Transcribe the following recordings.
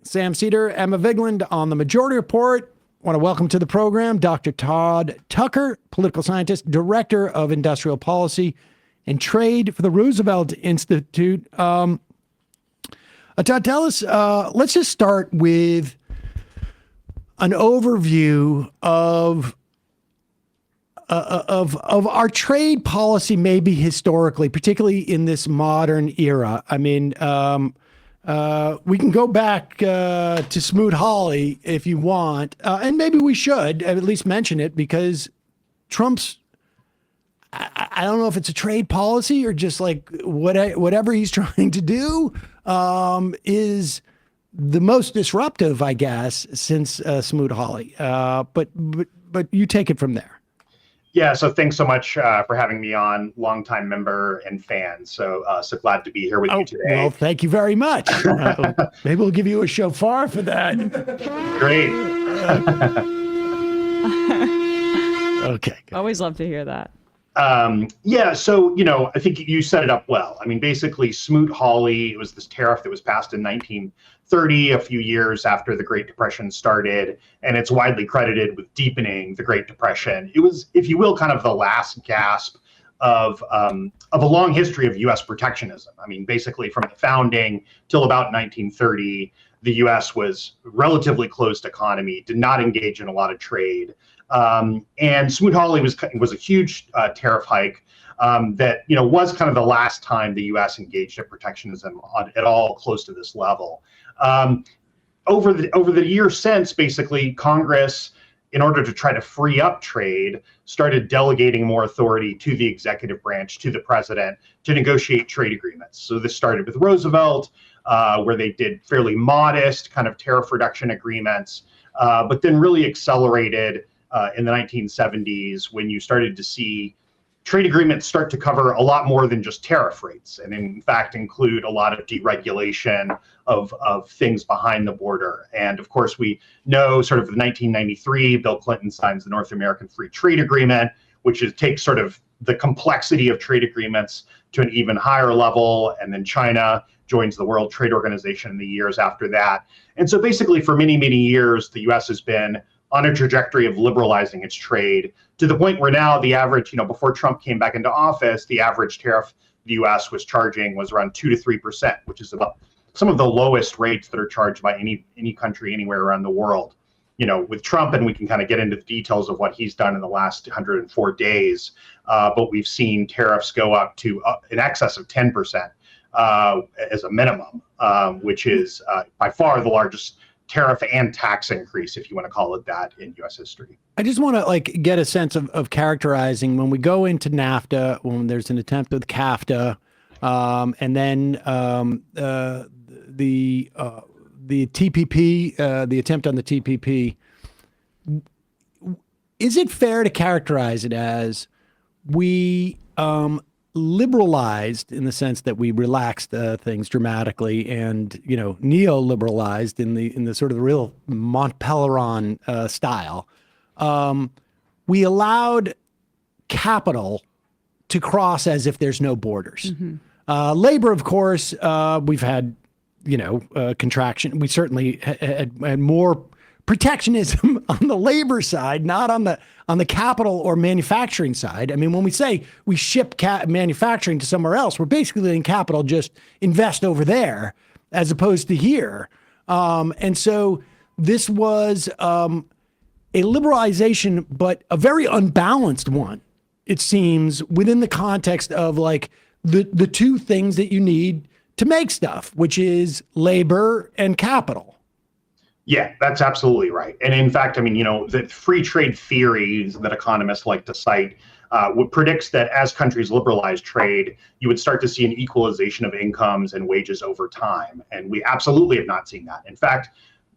Sam Seder, Emma Vigeland on the Majority Report. I want to welcome to the program Dr. Todd Tucker, political scientist, director of industrial policy and trade for the Roosevelt Institute. Todd, tell us, let's just start with an overview of our trade policy, maybe historically, particularly in this modern era. I mean, we can go back to Smoot-Hawley if you want, and maybe we should at least mention it, because Trump's, I don't know if it's a trade policy or just like whatever he's trying to do is the most disruptive, I guess, since Smoot-Hawley. But you take it from there. Yeah, so thanks so much for having me on, longtime member and fan. So glad to be here with you today. Well, thank you very much. Maybe we'll give you a shofar for that. Great. Okay. Good. Always love to hear that. Yeah, so, I think you set it up well. I mean, basically, Smoot-Hawley, it was this tariff that was passed in 1930, a few years after the Great Depression started, and it's widely credited with deepening the Great Depression. It was, if you will, kind of the last gasp of a long history of U.S. protectionism. I mean, basically, from the founding till about 1930, the U.S. was relatively closed economy, did not engage in a lot of trade. And Smoot-Hawley was a huge tariff hike that was kind of the last time the U.S. engaged in protectionism at all close to this level. Over the years since, basically, Congress, in order to try to free up trade, started delegating more authority to the executive branch, to the president, to negotiate trade agreements. So this started with Roosevelt, where they did fairly modest kind of tariff reduction agreements, but then really accelerated in the 1970s, when you started to see trade agreements start to cover a lot more than just tariff rates, and in fact include a lot of deregulation of things behind the border. And of course, we know sort of 1993, Bill Clinton signs the North American Free Trade Agreement, which takes sort of the complexity of trade agreements to an even higher level. And then China joins the World Trade Organization in the years after that. And so basically, for many, many years, the U.S. has been on a trajectory of liberalizing its trade, to the point where now the average, before Trump came back into office, the average tariff the U.S. was charging was around 2 to 3%, which is about some of the lowest rates that are charged by any country anywhere around the world. With Trump, and we can kind of get into the details of what he's done in the last 104 days, but we've seen tariffs go up to in excess of 10% as a minimum, which is by far the largest tariff and tax increase, if you want to call it that, in U.S. history. I just want to get a sense of characterizing when we go into NAFTA, when there's an attempt with CAFTA, and then the TPP, the attempt on the TPP. Is it fair to characterize it as we liberalized, in the sense that we relaxed things dramatically, and neoliberalized in the sort of the real Mont Pelerin style? We allowed capital to cross as if there's no borders. Mm-hmm. Labor, of course, we've had contraction. We certainly had more protectionism on the labor side, not on the capital or manufacturing side. I mean, when we say we ship manufacturing to somewhere else, we're basically letting capital just invest over there as opposed to here. And so this was a liberalization, but a very unbalanced one, it seems, within the context of the two things that you need to make stuff, which is labor and capital. Yeah, that's absolutely right. And in fact, I mean, the free trade theory that economists like to cite predicts that as countries liberalize trade, you would start to see an equalization of incomes and wages over time. And we absolutely have not seen that. In fact,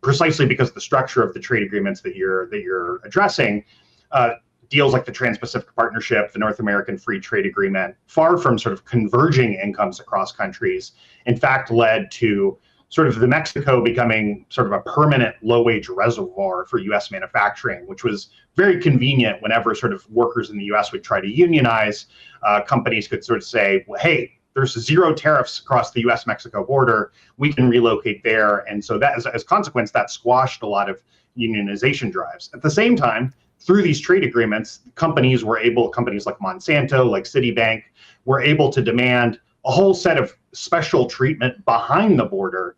precisely because the structure of the trade agreements that you're addressing, deals like the Trans-Pacific Partnership, the North American Free Trade Agreement, far from sort of converging incomes across countries, in fact led to sort of the Mexico becoming sort of a permanent low-wage reservoir for U.S. manufacturing, which was very convenient whenever sort of workers in the U.S. would try to unionize. Companies could sort of say, well, hey, there's 0 tariffs across the US-Mexico border. We can relocate there. And so that, as a consequence, that squashed a lot of unionization drives. At the same time, through these trade agreements, companies like Monsanto, like Citibank, were able to demand a whole set of special treatment behind the border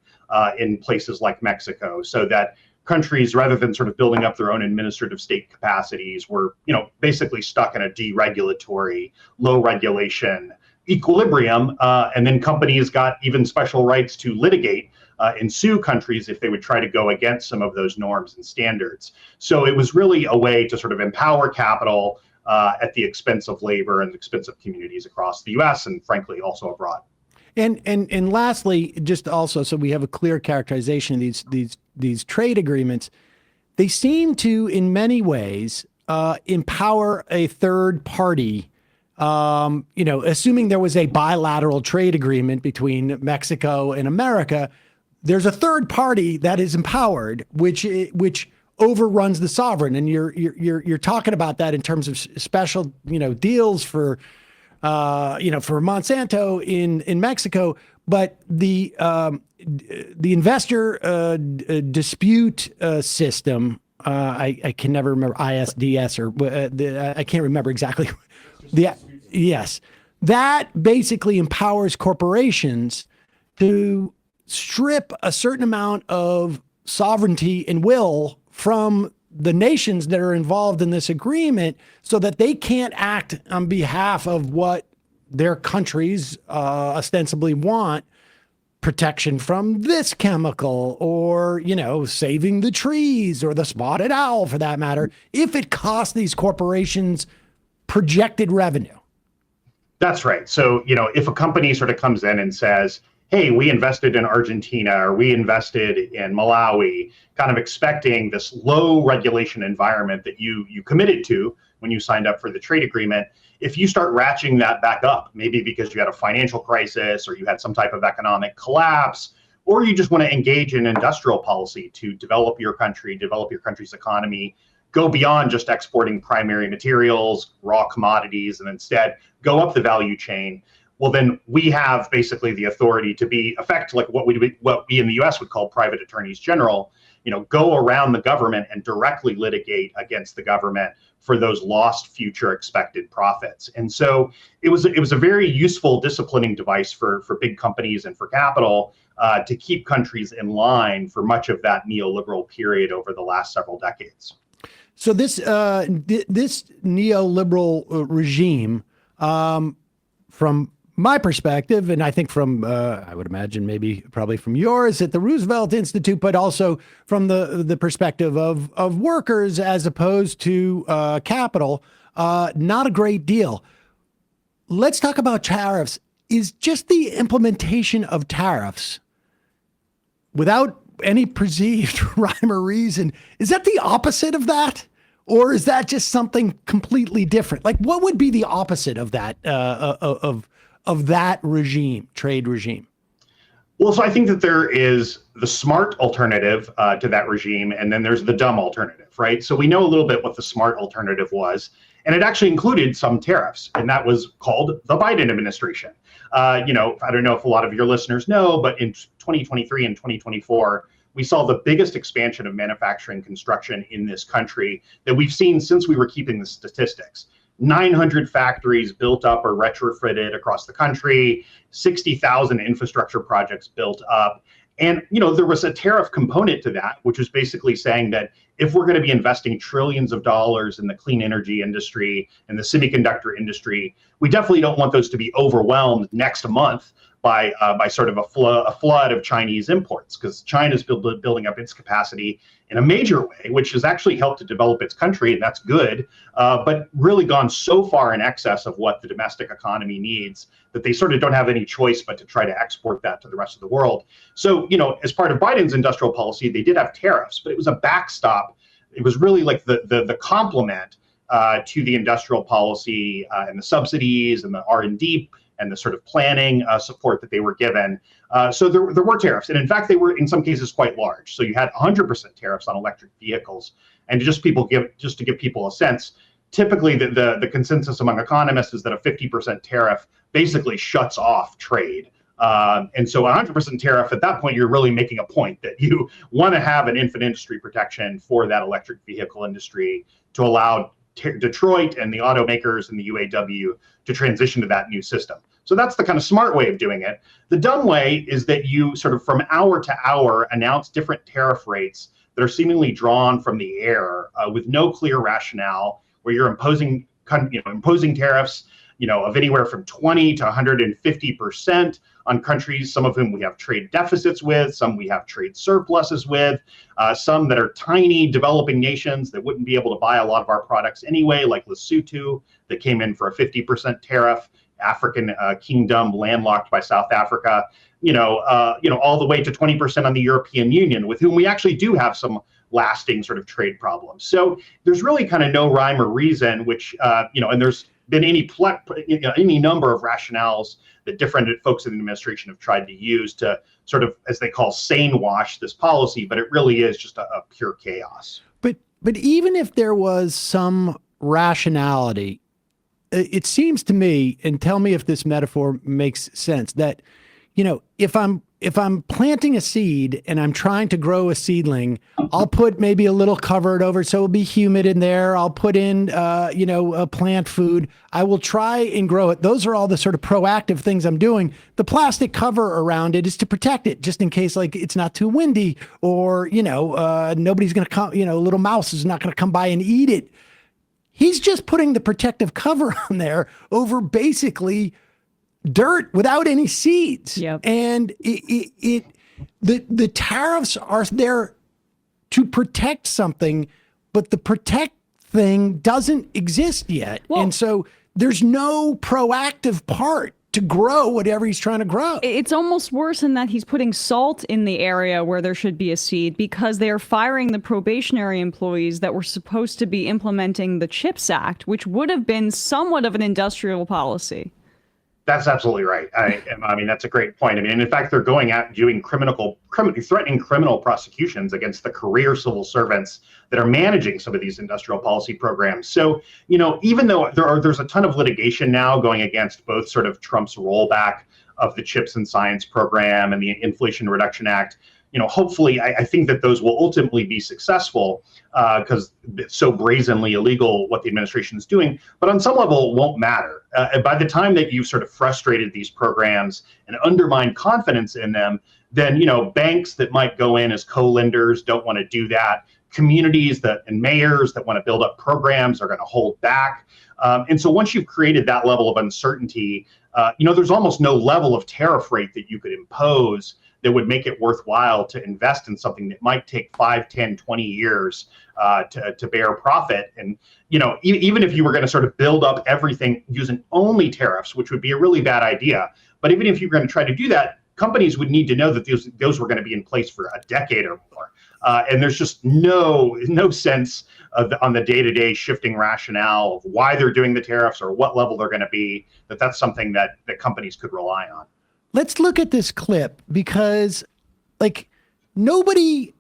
in places like Mexico, so that countries, rather than sort of building up their own administrative state capacities, were, basically stuck in a deregulatory, low regulation equilibrium. And then companies got even special rights to litigate and sue countries if they would try to go against some of those norms and standards. So it was really a way to sort of empower capital at the expense of labor and the expense of communities across the US and frankly also abroad. And lastly, just also so we have a clear characterization of these trade agreements, they seem to in many ways empower a third party. Assuming there was a bilateral trade agreement between Mexico and America, there's a third party that is empowered, which overruns the sovereign. And you're talking about that in terms of special, deals for Monsanto in Mexico, but the investor dispute system, I can never remember ISDS or I can't remember exactly. Yes, that basically empowers corporations to strip a certain amount of sovereignty and will from the nations that are involved in this agreement so that they can't act on behalf of what their countries ostensibly want, protection from this chemical or, saving the trees or the spotted owl for that matter, if it costs these corporations projected revenue. That's right. So, if a company sort of comes in and says, hey, we invested in Argentina or we invested in Malawi, kind of expecting this low regulation environment that you committed to when you signed up for the trade agreement, if you start ratcheting that back up, maybe because you had a financial crisis or you had some type of economic collapse, or you just want to engage in industrial policy to develop your country's economy, go beyond just exporting primary materials, raw commodities, and instead go up the value chain, well, then we have basically the authority to affect like what we in the US would call private attorneys general, go around the government and directly litigate against the government for those lost future expected profits. And so it was a very useful disciplining device for big companies and for capital to keep countries in line for much of that neoliberal period over the last several decades. So this neoliberal regime, from my perspective, and I think from, I would imagine probably from yours at the Roosevelt Institute, but also from the perspective of workers as opposed to capital, not a great deal. Let's talk about tariffs. Is just the implementation of tariffs without any perceived rhyme or reason, is that the opposite of that? Or is that just something completely different? Like, what would be the opposite of that, of that regime, trade regime? Well, so I think that there is the smart alternative to that regime, and then there's the dumb alternative, right? So we know a little bit what the smart alternative was, and it actually included some tariffs, and that was called the Biden administration. I don't know if a lot of your listeners know, but in 2023 and 2024, we saw the biggest expansion of manufacturing construction in this country that we've seen since we were keeping the statistics. 900 factories built up or retrofitted across the country, 60,000 infrastructure projects built up. And, there was a tariff component to that, which was basically saying that if we're going to be investing trillions of dollars in the clean energy industry and the semiconductor industry, we definitely don't want those to be overwhelmed next month by sort of a flood of Chinese imports, because China's building up its capacity in a major way, which has actually helped to develop its country, and that's good, but really gone so far in excess of what the domestic economy needs that they sort of don't have any choice but to try to export that to the rest of the world. So, as part of Biden's industrial policy, they did have tariffs, but it was a backstop. It was really like the complement to the industrial policy and the subsidies and the R&D and the sort of planning support that they were given. So there were tariffs. And in fact, they were in some cases quite large. So you had 100% tariffs on electric vehicles. And just to give people a sense, typically the consensus among economists is that a 50% tariff basically shuts off trade. And so a 100% tariff, at that point, you're really making a point that you want to have an infant industry protection for that electric vehicle industry to allow Detroit and the automakers and the UAW to transition to that new system. So that's the kind of smart way of doing it. The dumb way is that you sort of from hour to hour announce different tariff rates that are seemingly drawn from the air with no clear rationale, where you're imposing tariffs, of anywhere from 20 to 150% on countries, some of whom we have trade deficits with, some we have trade surpluses with, some that are tiny developing nations that wouldn't be able to buy a lot of our products anyway, like Lesotho, that came in for a 50% tariff, African kingdom landlocked by South Africa, all the way to 20% on the European Union, with whom we actually do have some lasting sort of trade problems. So there's really kind of no rhyme or reason, which, and there's been any number of rationales that different folks in the administration have tried to use to sort of, as they call, sane wash this policy, but it really is just a pure chaos. But even if there was some rationality, it seems to me, and tell me if this metaphor makes sense, that, if I'm planting a seed and I'm trying to grow a seedling, I'll put maybe a little cover over so it'll be humid in there. I'll put in, a plant food. I will try and grow it. Those are all the sort of proactive things I'm doing. The plastic cover around it is to protect it, just in case like it's not too windy or, nobody's going to come, a little mouse is not going to come by and eat it. He's just putting the protective cover on there over basically dirt without any seeds. Yep. And the tariffs are there to protect something, but the protect thing doesn't exist yet. Well, and so there's no proactive part to grow whatever he's trying to grow. It's almost worse in that he's putting salt in the area where there should be a seed, because they are firing the probationary employees that were supposed to be implementing the CHIPS Act, which would have been somewhat of an industrial policy. That's absolutely right. I mean, that's a great point. I mean, and in fact, they're going out doing threatening criminal prosecutions against the career civil servants that are managing some of these industrial policy programs. So, even though there's a ton of litigation now going against both sort of Trump's rollback of the CHIPS and Science program and the Inflation Reduction Act, hopefully, I think that those will ultimately be successful because it's so brazenly illegal what the administration is doing. But on some level, it won't matter. By the time that you've sort of frustrated these programs and undermined confidence in them, then banks that might go in as co-lenders don't want to do that. Communities and mayors that want to build up programs are going to hold back. And so once you've created that level of uncertainty, there's almost no level of tariff rate that you could impose that would make it worthwhile to invest in something that might take 5, 10, 20 years to bear profit. And, even if you were going to sort of build up everything using only tariffs, which would be a really bad idea, but even if you were going to try to do that, companies would need to know that those were going to be in place for a decade or more. And there's just no sense on the day-to-day shifting rationale of why they're doing the tariffs or what level they're going to be, that's something that companies could rely on. Let's look at this clip because, nobody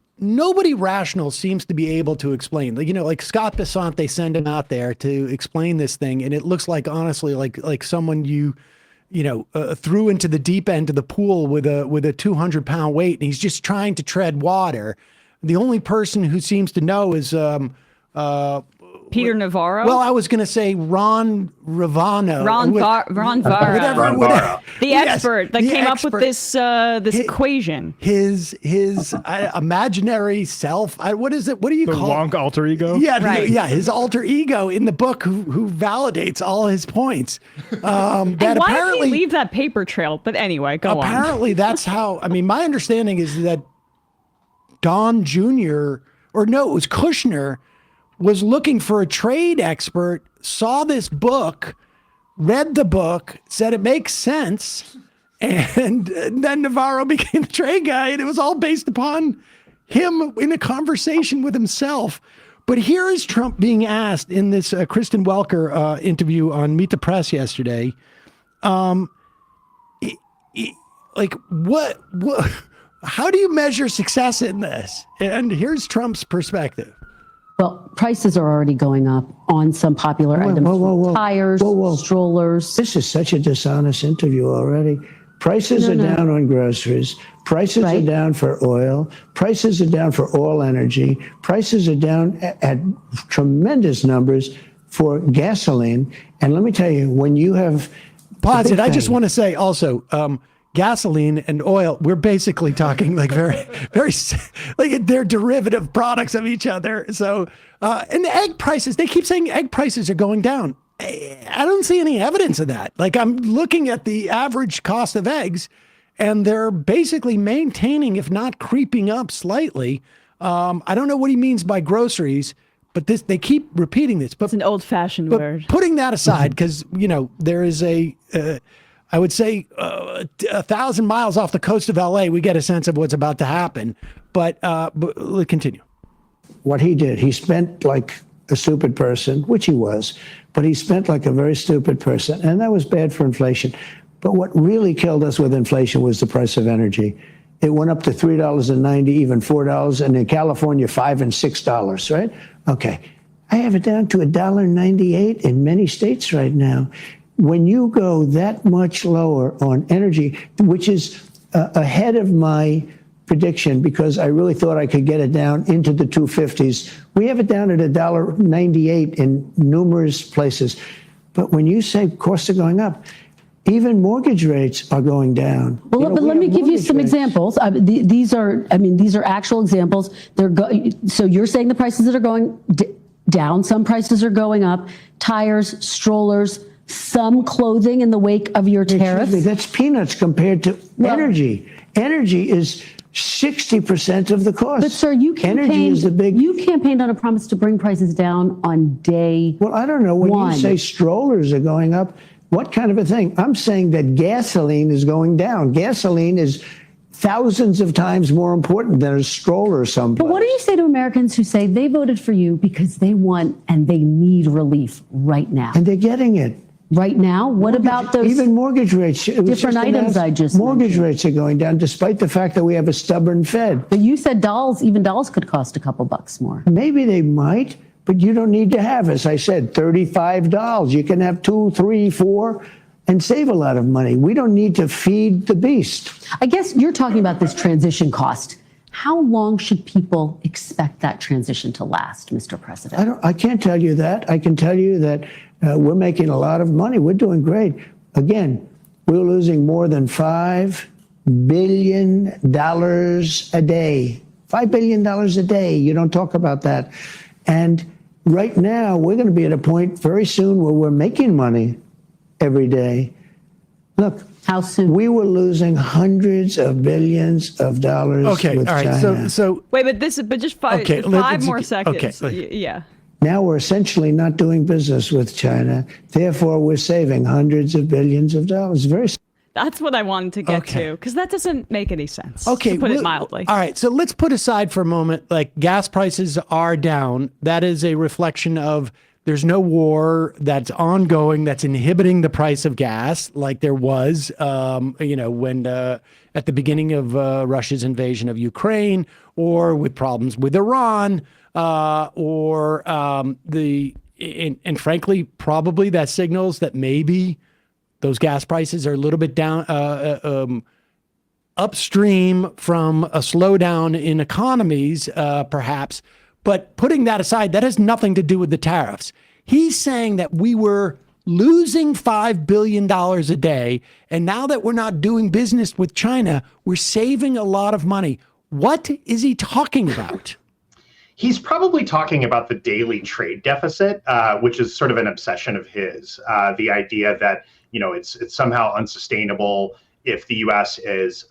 rational seems to be able to explain. Like Scott Bessant, they send him out there to explain this thing, and it looks like, honestly, like someone threw into the deep end of the pool with a 200-pound weight, and he's just trying to tread water. The only person who seems to know is Peter Navarro? Well, I was going to say Ron Ravano. Ron Vara. Whatever. The expert that came up with this equation. His imaginary self. What is it? What do you call it? The wonk alter ego? Yeah, right. His alter ego in the book who validates all his points. And why did he leave that paper trail? But anyway, go on. Apparently that's how, my understanding is that Don Jr., or no, it was Kushner, was looking for a trade expert, saw this book, read the book, said it makes sense, and then Navarro became the trade guy, and it was all based upon him in a conversation with himself. But here is Trump being asked in this Kristen Welker interview on Meet the Press yesterday, what, how do you measure success in this? And here's Trump's perspective. Well, prices are already going up on some popular items. Whoa. Tires, strollers. This is such a dishonest interview already. Prices are down on groceries. Prices are down for oil. Prices are down for all energy. Prices are down at tremendous numbers for gasoline. And let me tell you, when you have... Pause it. I just want to say also, gasoline and oil, we're basically talking like very, like they're derivative products of each other. So, and the egg prices, they keep saying egg prices are going down. I don't see any evidence of that. Like I'm looking at the average cost of eggs and they're basically maintaining, if not creeping up slightly. I don't know what he means by groceries, but they keep repeating this. But it's an old-fashioned word. Putting that aside, because, there is I would say 1,000 miles off the coast of LA, we get a sense of what's about to happen. But continue. What he did, he spent like a stupid person, which he was, but he spent like a very stupid person. And that was bad for inflation. But what really killed us with inflation was the price of energy. It went up to $3.90, even $4, and in California, $5 and $6, right? Okay. I have it down to $1.98 in many states right now. When you go that much lower on energy, which is ahead of my prediction, because I really thought I could get it down into the 250s. We have it down at $1.98 in numerous places. But when you say costs are going up, even mortgage rates are going down. Well, but let me give you some examples. These are actual examples. So you're saying the prices that are going down, some prices are going up. Tires, strollers, some clothing in the wake of your tariffs. That's peanuts compared to energy. Energy is 60% of the cost. But sir, you campaigned on a promise to bring prices down on day Well, I don't know. When you say strollers are going up, what kind of a thing? I'm saying that gasoline is going down. Gasoline is thousands of times more important than a stroller someplace. But what do you say to Americans who say they voted for you because they want and they need relief right now? And they're getting it. Right now? What about those even mortgage rates? different items I just Mortgage mentioned? rates are going down despite the fact that we have a stubborn Fed. But you said even dolls could cost a couple bucks more. Maybe they might, but you don't need to have, as I said, $35. You can have 2, 3, 4 and save a lot of money. We don't need to feed the beast. I guess you're talking about this transition cost. How long should people expect that transition to last, Mr. President? I can't tell you that. I can tell you that we're making a lot of money. We're doing great. Again, we're losing more than $5 billion a day. $5 billion a day. You don't talk about that. And right now, we're going to be at a point very soon where we're making money every day. Look. How soon? We were losing hundreds of billions of dollars with China. Okay, all right. So wait, but just five more seconds. Okay. Yeah. Now we're essentially not doing business with China. Therefore, we're saving hundreds of billions of dollars. That's what I wanted to get to, because that doesn't make any sense. Okay, to put it mildly. All right, so let's put aside for a moment, like gas prices are down. That is a reflection of there's no war that's ongoing that's inhibiting the price of gas like there was, when at the beginning of Russia's invasion of Ukraine, or with problems with Iran, and frankly, probably that signals that maybe those gas prices are a little bit down, upstream from a slowdown in economies, perhaps. But putting that aside, that has nothing to do with the tariffs. He's saying that we were losing $5 billion a day, and now that we're not doing business with China, we're saving a lot of money. What is he talking about? He's probably talking about the daily trade deficit, which is sort of an obsession of his. The idea that it's somehow unsustainable if the U.S. is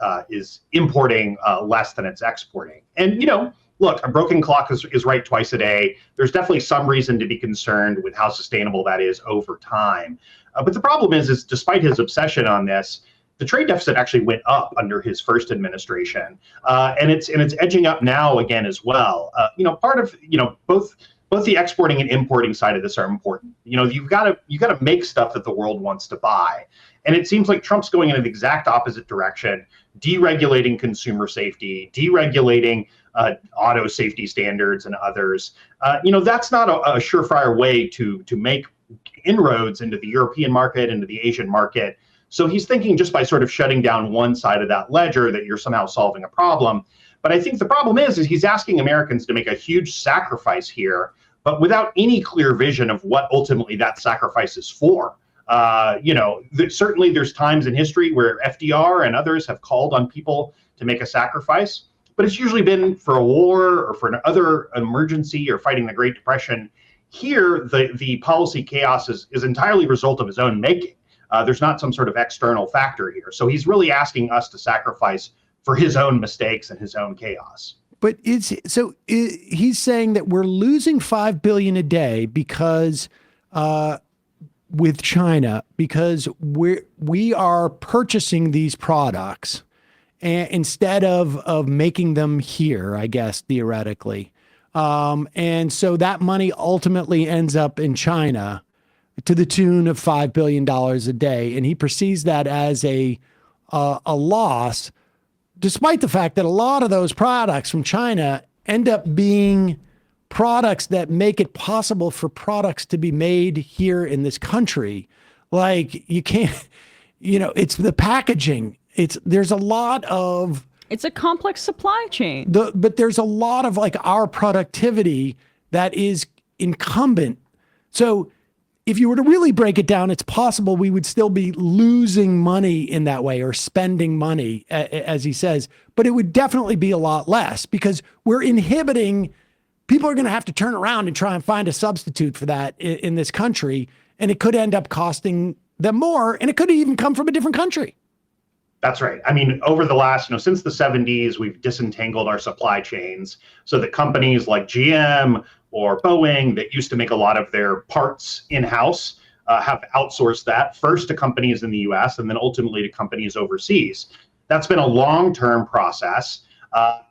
importing less than it's exporting. And look, a broken clock is right twice a day. There's definitely some reason to be concerned with how sustainable that is over time. But the problem is despite his obsession on this, the trade deficit actually went up under his first administration, and it's edging up now again as well. Part of both the exporting and importing side of this are important. You've got to make stuff that the world wants to buy, and it seems like Trump's going in the exact opposite direction, deregulating consumer safety, deregulating auto safety standards and others. That's not a surefire way to make inroads into the European market, into the Asian market. So he's thinking just by sort of shutting down one side of that ledger that you're somehow solving a problem. But I think the problem is he's asking Americans to make a huge sacrifice here, but without any clear vision of what ultimately that sacrifice is for. Certainly there's times in history where FDR and others have called on people to make a sacrifice, but it's usually been for a war or for another emergency or fighting the Great Depression. Here, the policy chaos is entirely a result of his own making. There's not some sort of external factor here. So he's really asking us to sacrifice for his own mistakes and his own chaos. But he's saying that we're losing $5 billion a day because with China, because we are purchasing these products instead of making them here, I guess, theoretically. And so that money ultimately ends up in China to the tune of $5 billion a day. And he perceives that as a loss, despite the fact that a lot of those products from China end up being products that make it possible for products to be made here in this country. Like you can't, it's the packaging. There's a lot of, it's a complex supply chain. But there's a lot of like our productivity that is incumbent. So if you were to really break it down, it's possible we would still be losing money in that way or spending money, as he says, but it would definitely be a lot less because we're inhibiting. People are going to have to turn around and try and find a substitute for that in this country. And it could end up costing them more. And it could even come from a different country. That's right. I mean, over the last, since the 70s, we've disentangled our supply chains so that companies like GM or Boeing that used to make a lot of their parts in-house have outsourced that first to companies in the US and then ultimately to companies overseas. That's been a long-term process.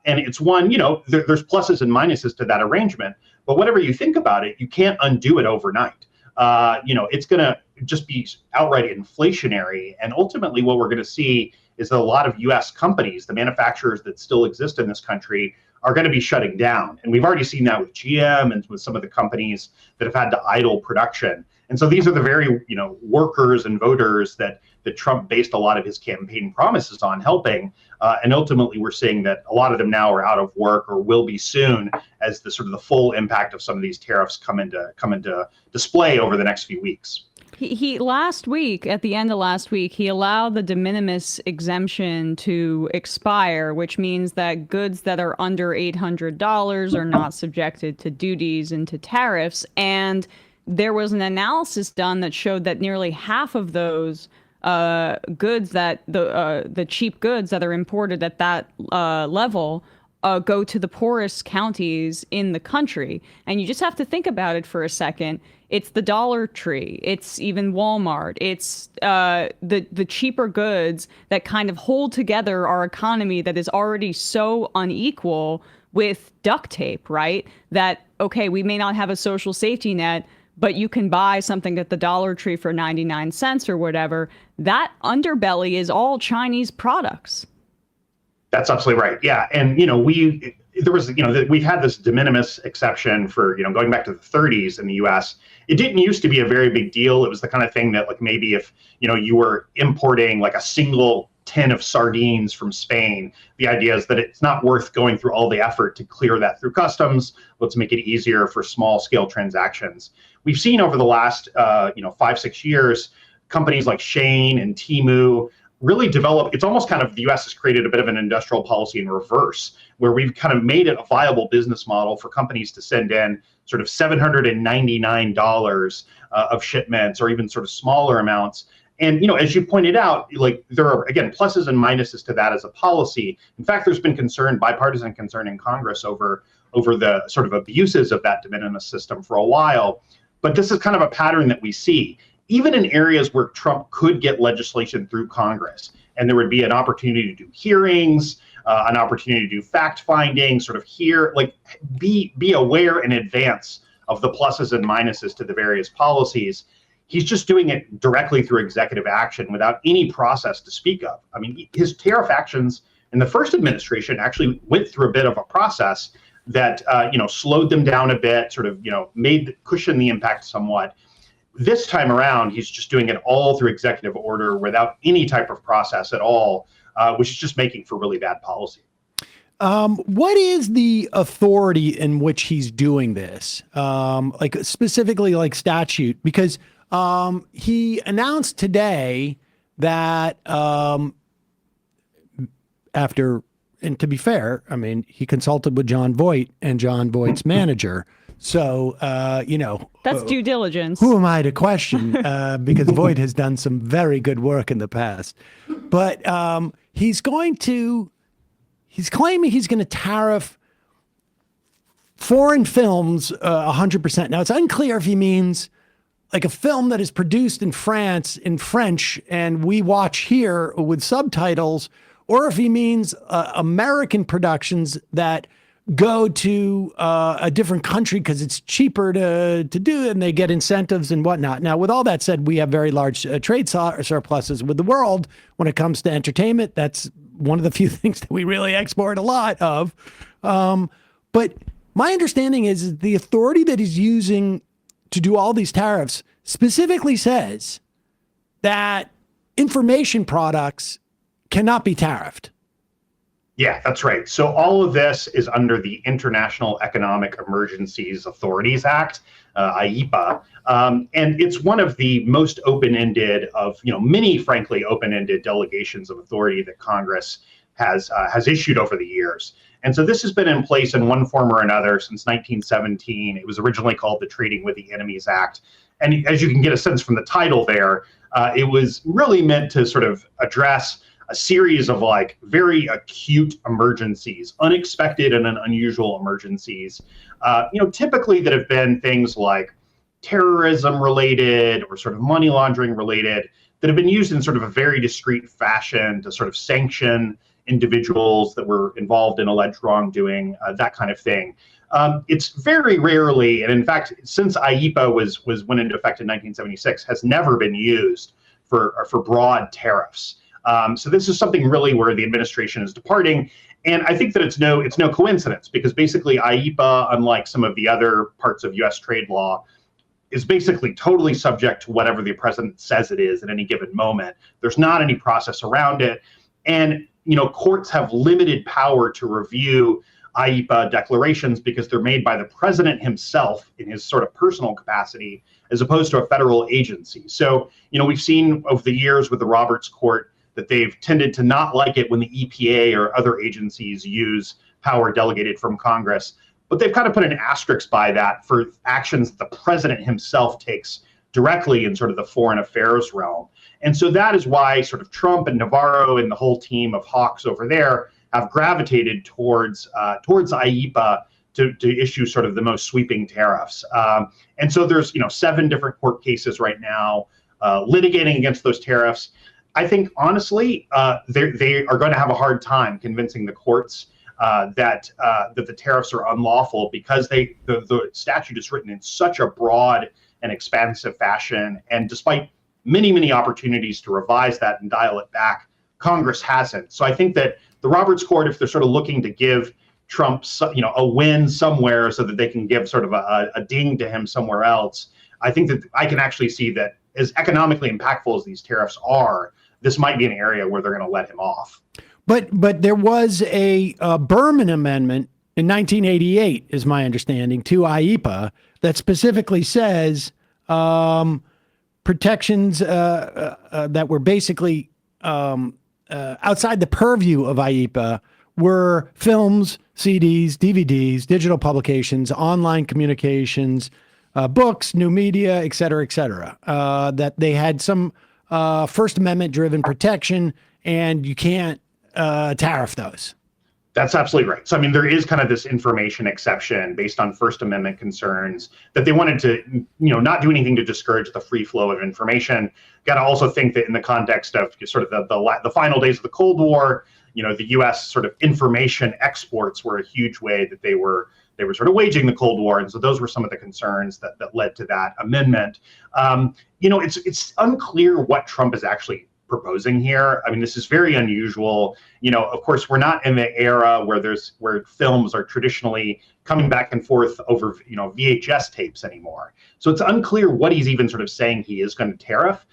And it's one, there's pluses and minuses to that arrangement. But whatever you think about it, you can't undo it overnight. It's going to just be outright inflationary. And ultimately, what we're going to see is that a lot of US companies, the manufacturers that still exist in this country, are going to be shutting down. And we've already seen that with GM and with some of the companies that have had to idle production. And so these are the very, workers and voters that Trump based a lot of his campaign promises on helping. And ultimately, we're seeing that a lot of them now are out of work or will be soon as the sort of the full impact of some of these tariffs come into display over the next few weeks. He last week, at the end of last week, he allowed the de minimis exemption to expire, which means that goods that are under $800 are not subjected to duties and to tariffs. And there was an analysis done that showed that nearly half of those goods, that the cheap goods that are imported at that level, go to the poorest counties in the country. And you just have to think about it for a second. It's the Dollar Tree. It's even Walmart. It's the cheaper goods that kind of hold together our economy that is already so unequal with duct tape, right? That, okay, we may not have a social safety net, but you can buy something at the Dollar Tree for 99 cents or whatever. That underbelly is all Chinese products. That's absolutely right. Yeah. And, we've had this de minimis exception for, going back to the 30s in the US. It didn't used to be a very big deal. It was the kind of thing that like maybe if, you were importing like a single tin of sardines from Spain, the idea is that it's not worth going through all the effort to clear that through customs. Let's make it easier for small scale transactions. We've seen over the last, 5-6 years, companies like Shein and Temu really develop. It's almost kind of the US has created a bit of an industrial policy in reverse, where we've kind of made it a viable business model for companies to send in sort of $799 of shipments or even sort of smaller amounts. And, as you pointed out, like there are, again, pluses and minuses to that as a policy. In fact, there's been bipartisan concern in Congress over the sort of abuses of that de minimis system for a while. But this is kind of a pattern that we see. Even in areas where Trump could get legislation through Congress, and there would be an opportunity to do hearings, an opportunity to do fact finding, sort of be aware in advance of the pluses and minuses to the various policies. He's just doing it directly through executive action without any process to speak of. I mean, his tariff actions And the first administration actually went through a bit of a process that slowed them down a bit, sort of cushion the impact somewhat. This time around, he's just doing it all through executive order without any type of process at all, which is just making for really bad policy. What is the authority in which he's doing this? Like specifically like statute, because he announced today that and to be fair, I mean, he consulted with John Voight and John Voight's manager. So, that's due diligence. Who am I to question? Because Voight has done some very good work in the past. But he's claiming he's going to tariff foreign films 100%. Now, it's unclear if he means like a film that is produced in France in French and we watch here with subtitles, or if he means American productions that go to a different country because it's cheaper to do it and they get incentives and whatnot. Now, with all that said, we have very large trade surpluses with the world when it comes to entertainment. That's one of the few things that we really export a lot of. But my understanding is the authority that he's using to do all these tariffs specifically says that information products cannot be tariffed. Yeah, that's right. So all of this is under the International Economic Emergencies Authorities Act, IEEPA, and it's one of the most open-ended of many, frankly, open-ended delegations of authority that Congress has issued over the years. And so this has been in place in one form or another since 1917. It was originally called the Trading with the Enemies Act, and as you can get a sense from the title there, it was really meant to sort of address a series of like very acute emergencies, unexpected and unusual emergencies, typically that have been things like terrorism related or sort of money laundering related, that have been used in sort of a very discrete fashion to sort of sanction individuals that were involved in alleged wrongdoing, that kind of thing. It's very rarely, and in fact, since IEEPA went into effect in 1976, has never been used for broad tariffs. So this is something really where the administration is departing, and I think that it's no coincidence, because basically IEEPA, unlike some of the other parts of U.S. trade law, is basically totally subject to whatever the president says it is at any given moment. There's not any process around it, and courts have limited power to review IEEPA declarations because they're made by the president himself in his sort of personal capacity, as opposed to a federal agency. So we've seen over the years with the Roberts Court that they've tended to not like it when the EPA or other agencies use power delegated from Congress, but they've kind of put an asterisk by that for actions the president himself takes directly in sort of the foreign affairs realm. And so that is why sort of Trump and Navarro and the whole team of hawks over there have gravitated towards IEEPA to issue sort of the most sweeping tariffs. And so there's 7 different court cases right now litigating against those tariffs. I think, honestly, they are going to have a hard time convincing the courts that the tariffs are unlawful, because the statute is written in such a broad and expansive fashion. And despite many, many opportunities to revise that and dial it back, Congress hasn't. So I think that the Roberts Court, if they're sort of looking to give Trump a win somewhere so that they can give sort of a ding to him somewhere else, I think that I can actually see that as economically impactful as these tariffs are, this might be an area where they're going to let him off. But there was a Berman amendment in 1988, is my understanding, to IEEPA that specifically says protections that were basically outside the purview of IEEPA were films, CDs, DVDs, digital publications, online communications, books, new media, et cetera, that they had some First Amendment driven protection, and you can't tariff those. That's absolutely right. So, I mean, there is kind of this information exception based on First Amendment concerns that they wanted to, not do anything to discourage the free flow of information. Got to also think that in the context of sort of the final days of the Cold War, the U.S. sort of information exports were a huge way that they were sort of waging the Cold War, and so those were some of the concerns that led to that amendment. It's unclear what Trump is actually proposing here. I mean, this is very unusual. Of course, we're not in the era where films are traditionally coming back and forth over, VHS tapes anymore. So it's unclear what he's even sort of saying he is going to tariff.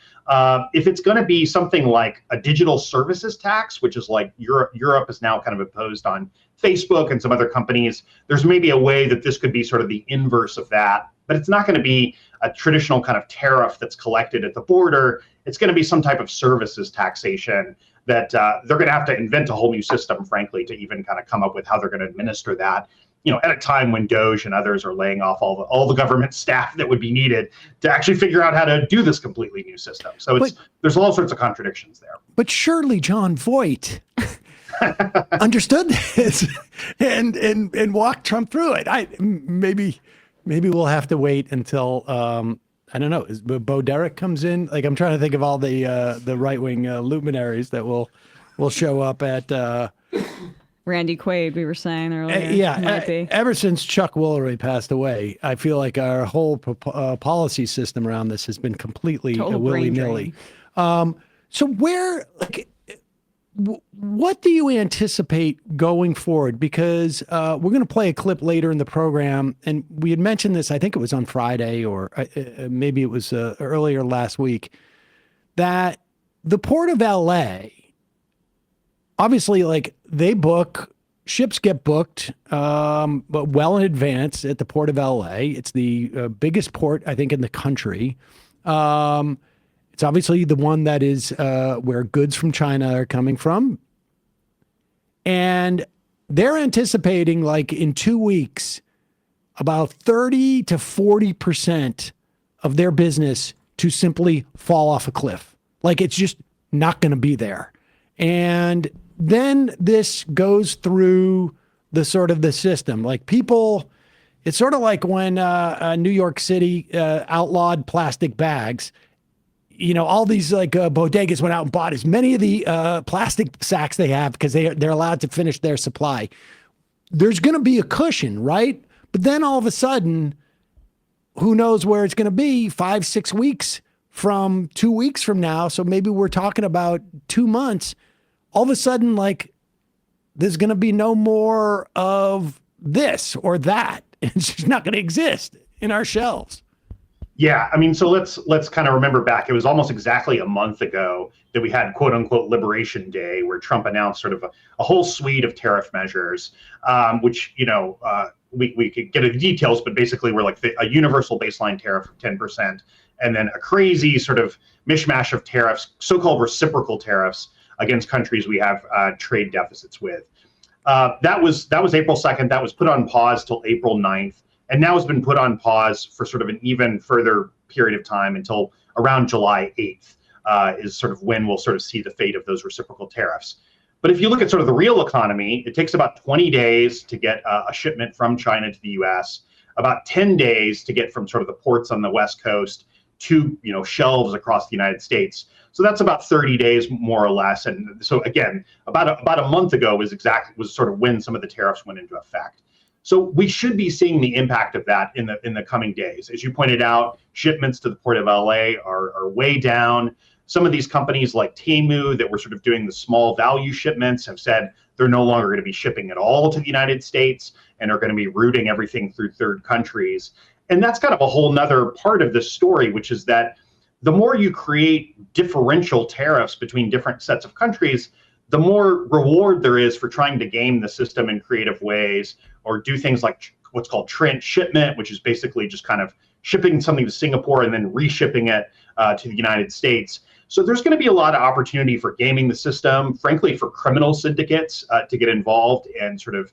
If it's going to be something like a digital services tax, which is like Europe is now kind of imposed on Facebook and some other companies, there's maybe a way that this could be sort of the inverse of that. But it's not going to be a traditional kind of tariff that's collected at the border. It's going to be some type of services taxation that they're going to have to invent a whole new system, frankly, to even kind of come up with how they're going to administer that. At a time when Doge and others are laying off all the government staff that would be needed to actually figure out how to do this completely new system. So there's all sorts of contradictions there. But surely John Voight understood this and walked Trump through it. Maybe we'll have to wait until I don't know. Bo Derek comes in. Like, I'm trying to think of all the right wing luminaries that will show up at. Randy Quaid, we were saying earlier. Yeah, ever since Chuck Woolery passed away, I feel like our whole policy system around this has been completely willy-nilly. So what do you anticipate going forward? Because we're going to play a clip later in the program, and we had mentioned this, I think it was on Friday, or maybe it was earlier last week, that the Port of LA, obviously, like, ships get booked, but well in advance at the Port of LA. It's the biggest port, I think, in the country. It's obviously the one that is where goods from China are coming from. And they're anticipating, like, in 2 weeks, about 30 to 40% of their business to simply fall off a cliff. Like, it's just not going to be there. And then this goes through the system. Like, people, it's sort of like when New York City outlawed plastic bags. All these bodegas went out and bought as many of the plastic sacks they have because they're allowed to finish their supply. There's going to be a cushion, right? But then all of a sudden, who knows where it's going to be 5-6 weeks from 2 weeks from now. So maybe we're talking about 2 months. All of a sudden, like, there's going to be no more of this or that. It's just not going to exist in our shelves. Yeah, I mean, so let's kind of remember back. It was almost exactly a month ago that we had "quote unquote" Liberation Day, where Trump announced sort of a whole suite of tariff measures, which we could get into the details, but basically we're like a universal baseline tariff of 10%, and then a crazy sort of mishmash of tariffs, so-called reciprocal tariffs against countries we have trade deficits with. That was April 2nd. That was put on pause till April 9th. And now has been put on pause for sort of an even further period of time until around July 8th is sort of when we'll sort of see the fate of those reciprocal tariffs. But if you look at sort of the real economy, it takes about 20 days to get a shipment from China to the US, about 10 days to get from sort of the ports on the West Coast to shelves across the United States. So that's about 30 days more or less. And so again, about a month ago was sort of when some of the tariffs went into effect. So we should be seeing the impact of that in the coming days. As you pointed out, shipments to the Port of LA are way down. Some of these companies like Temu that were sort of doing the small value shipments have said they're no longer going to be shipping at all to the United States and are going to be routing everything through third countries. And that's kind of a whole nother part of this story, which is that the more you create differential tariffs between different sets of countries, the more reward there is for trying to game the system in creative ways or do things like what's called transshipment, which is basically just kind of shipping something to Singapore and then reshipping it to the United States. So there's going to be a lot of opportunity for gaming the system, frankly, for criminal syndicates to get involved and sort of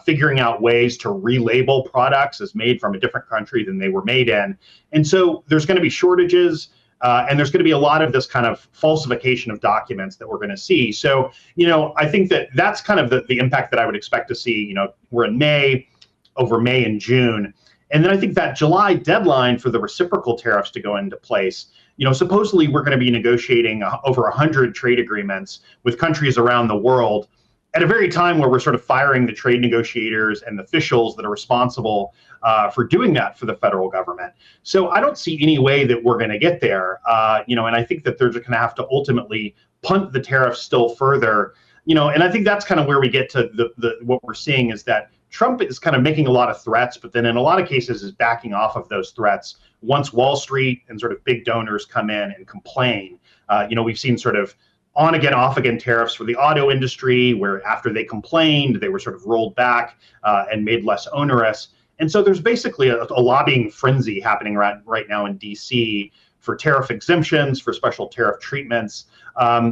figuring out ways to relabel products as made from a different country than they were made in. And so there's going to be shortages. And there's going to be a lot of this kind of falsification of documents that we're going to see. So, I think that's kind of the impact that I would expect to see. We're in May, over May and June. And then I think that July deadline for the reciprocal tariffs to go into place, supposedly we're going to be negotiating over 100 trade agreements with countries around the world. at a very time where we're sort of firing the trade negotiators and the officials that are responsible for doing that for the federal government. So I don't see any way that we're going to get there, and I think that they're just going to have to ultimately punt the tariffs still further, and I think that's kind of where we get to what we're seeing is that Trump is kind of making a lot of threats, but then in a lot of cases is backing off of those threats once Wall Street and sort of big donors come in and complain. We've seen sort of on again, off again tariffs for the auto industry, where after they complained, they were sort of rolled back and made less onerous. And so there's basically a lobbying frenzy happening right now in DC for tariff exemptions, for special tariff treatments.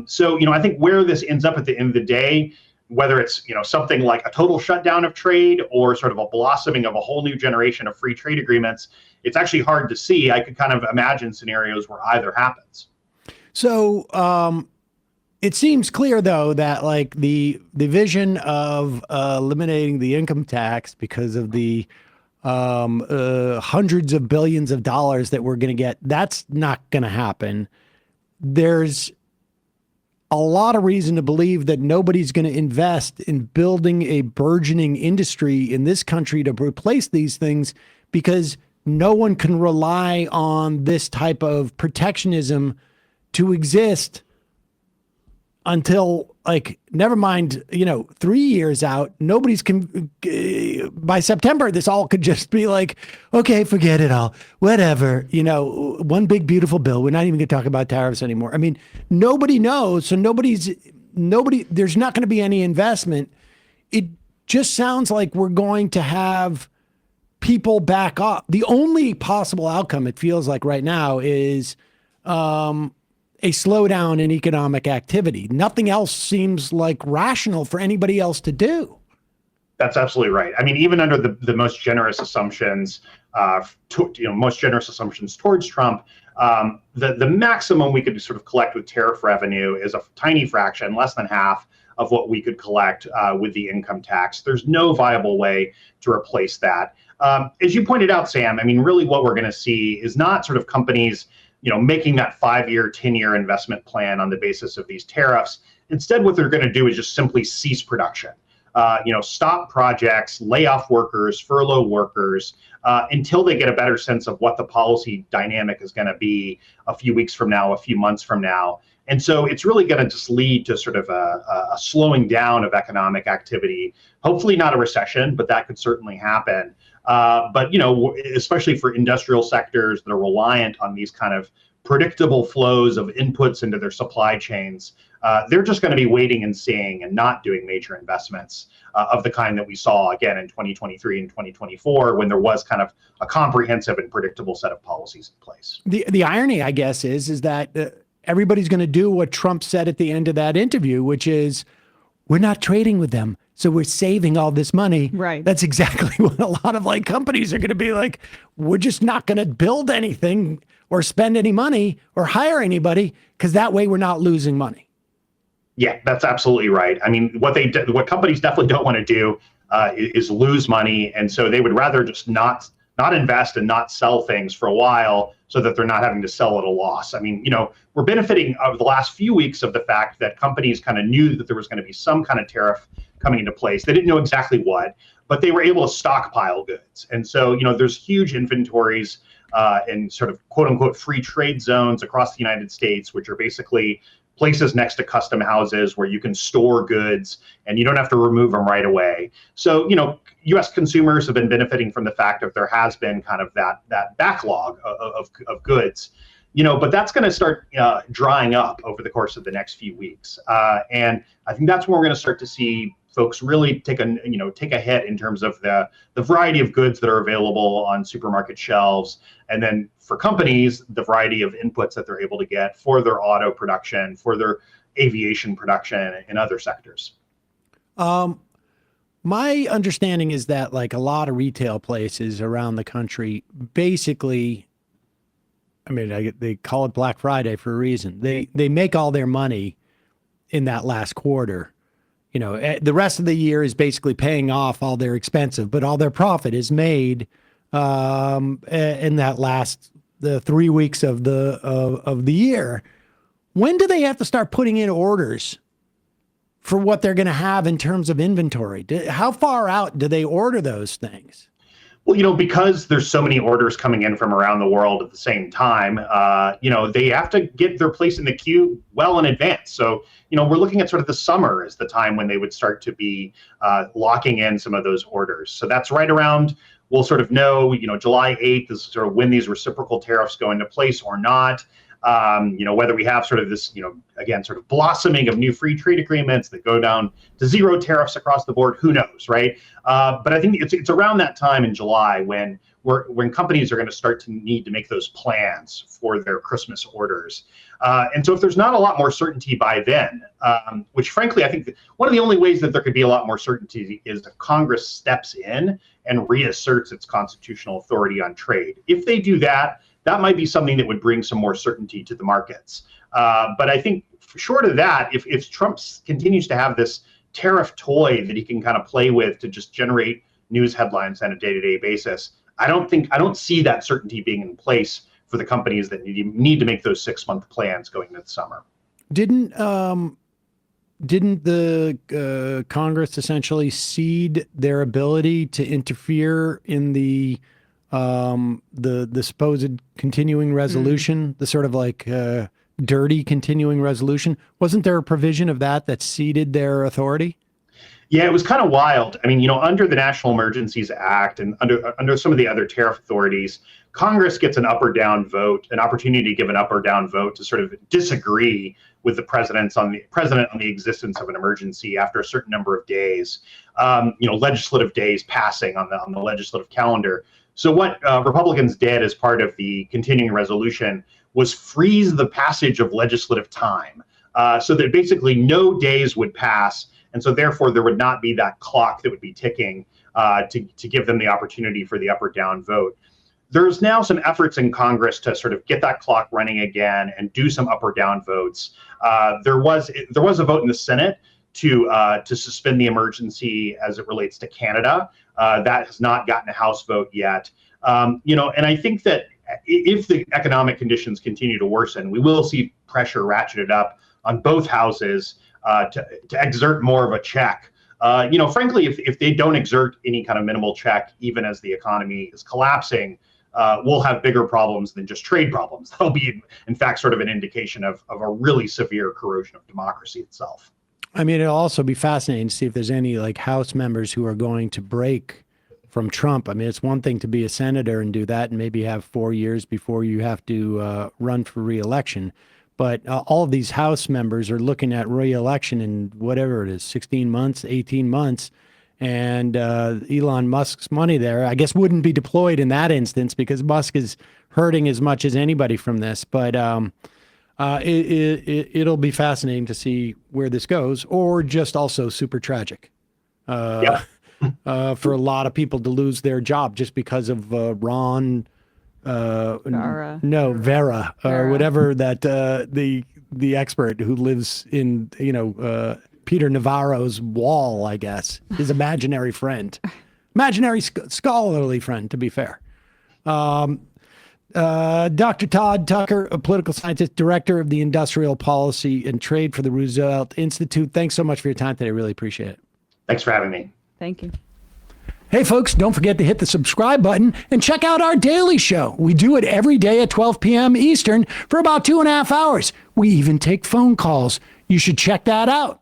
So I think where this ends up at the end of the day, whether it's something like a total shutdown of trade or sort of a blossoming of a whole new generation of free trade agreements, it's actually hard to see. I could kind of imagine scenarios where either happens. So it seems clear, though, that like the vision of eliminating the income tax because of the hundreds of billions of dollars that we're going to get, that's not going to happen. There's a lot of reason to believe that nobody's going to invest in building a burgeoning industry in this country to replace these things because no one can rely on this type of protectionism to exist until, like, never mind, 3 years out. Nobody's by September, this all could just be like, okay, forget it all, whatever, one big beautiful bill. We're not even going to talk about tariffs anymore. I mean, nobody knows. So there's not going to be any investment. It just sounds like we're going to have people back up. The only possible outcome, it feels like right now, is a slowdown in economic activity. Nothing else seems like rational for anybody else to do. That's absolutely right. I mean, even under the most generous assumptions, most generous assumptions towards Trump, the maximum we could sort of collect with tariff revenue is a tiny fraction, less than half of what we could collect with the income tax. There's no viable way to replace that. As you pointed out, Sam, I mean, really what we're going to see is not sort of companies making that 5-year, 10-year investment plan on the basis of these tariffs. Instead, what they're going to do is just simply cease production, stop projects, lay off workers, furlough workers, until they get a better sense of what the policy dynamic is going to be a few weeks from now, a few months from now. And so it's really going to just lead to sort of a slowing down of economic activity, hopefully not a recession, but that could certainly happen. But especially for industrial sectors that are reliant on these kind of predictable flows of inputs into their supply chains, they're just going to be waiting and seeing and not doing major investments of the kind that we saw again in 2023 and 2024, when there was kind of a comprehensive and predictable set of policies in place. The irony, I guess, is that everybody's going to do what Trump said at the end of that interview, which is, we're not trading with them, so we're saving all this money. Right. That's exactly what a lot of companies are going to be like. We're just not going to build anything or spend any money or hire anybody because that way we're not losing money. Yeah, that's absolutely right. I mean, what companies definitely don't want to do is lose money, and so they would rather just not invest and not sell things for a while so that they're not having to sell at a loss. I mean, we're benefiting over the last few weeks of the fact that companies kind of knew that there was going to be some kind of tariff coming into place. They didn't know exactly what, but they were able to stockpile goods. And so, there's huge inventories in sort of quote unquote free trade zones across the United States, which are basically places next to custom houses where you can store goods and you don't have to remove them right away. So, U.S. consumers have been benefiting from the fact that there has been kind of that backlog of goods, but that's going to start drying up over the course of the next few weeks. And I think that's when we're going to start to see folks really take a hit in terms of the variety of goods that are available on supermarket shelves, and then for companies, the variety of inputs that they're able to get for their auto production, for their aviation production, and other sectors. My understanding is that a lot of retail places around the country, basically, I mean, they call it Black Friday for a reason. They make all their money in that last quarter. The rest of the year is basically paying off all their expenses, but all their profit is made in the 3 weeks of the year. When do they have to start putting in orders for what they're going to have in terms of inventory? How far out do they order those things? Well, because there's so many orders coming in from around the world at the same time, they have to get their place in the queue well in advance. So, we're looking at sort of the summer as the time when they would start to be locking in some of those orders. So that's right around, we'll sort of know, July 8th is sort of when these reciprocal tariffs go into place or not. Whether we have sort of this, again, sort of blossoming of new free trade agreements that go down to zero tariffs across the board, who knows, right? But I think it's around that time in July when companies are going to start to need to make those plans for their Christmas orders. And so if there's not a lot more certainty by then, which frankly, I think one of the only ways that there could be a lot more certainty is if Congress steps in and reasserts its constitutional authority on trade. If they do that, that might be something that would bring some more certainty to the markets. But I think short of that, if Trump continues to have this tariff toy that he can kind of play with to just generate news headlines on a day-to-day basis, I don't see that certainty being in place for the companies that need to make those 6-month plans going into the summer. Didn't the Congress essentially cede their ability to interfere in the supposed continuing resolution, the sort of like dirty continuing resolution? Wasn't there a provision of that ceded their authority? Yeah, it was kind of wild. I mean, under the National Emergencies Act and under some of the other tariff authorities, Congress gets an up or down vote, an opportunity to give an up or down vote to sort of disagree with the president on the existence of an emergency after a certain number of days, legislative days passing on the legislative calendar. So what Republicans did as part of the continuing resolution was freeze the passage of legislative time, so that basically no days would pass. And so therefore there would not be that clock that would be ticking to give them the opportunity for the up or down vote. There's now some efforts in Congress to sort of get that clock running again and do some up or down votes. There was a vote in the Senate to suspend the emergency as it relates to Canada. That has not gotten a House vote yet. And I think that if the economic conditions continue to worsen, we will see pressure ratcheted up on both houses to exert more of a check. Frankly, if they don't exert any kind of minimal check, even as the economy is collapsing, we'll have bigger problems than just trade problems. That'll be, in fact, sort of an indication of a really severe corrosion of democracy itself. I mean, it'll also be fascinating to see if there's any House members who are going to break from Trump. I mean, it's one thing to be a senator and do that and maybe have 4 years before you have to run for re-election. But all of these House members are looking at re-election in whatever it is, 16 months, 18 months. And Elon Musk's money there, I guess, wouldn't be deployed in that instance because Musk is hurting as much as anybody from this. But it'll be fascinating to see where this goes, or just also super tragic for a lot of people to lose their job just because of Vera, or whatever that the expert who lives in Peter Navarro's wall, I guess, his imaginary friend, imaginary scholarly friend, to be fair. Dr. Todd Tucker, a political scientist, director of the Industrial Policy and Trade for the Roosevelt Institute. Thanks so much for your time today. Really appreciate it. Thanks for having me. Thank you. Hey, folks, don't forget to hit the subscribe button and check out our daily show. We do it every day at 12 p.m. Eastern for about 2.5 hours. We even take phone calls. You should check that out.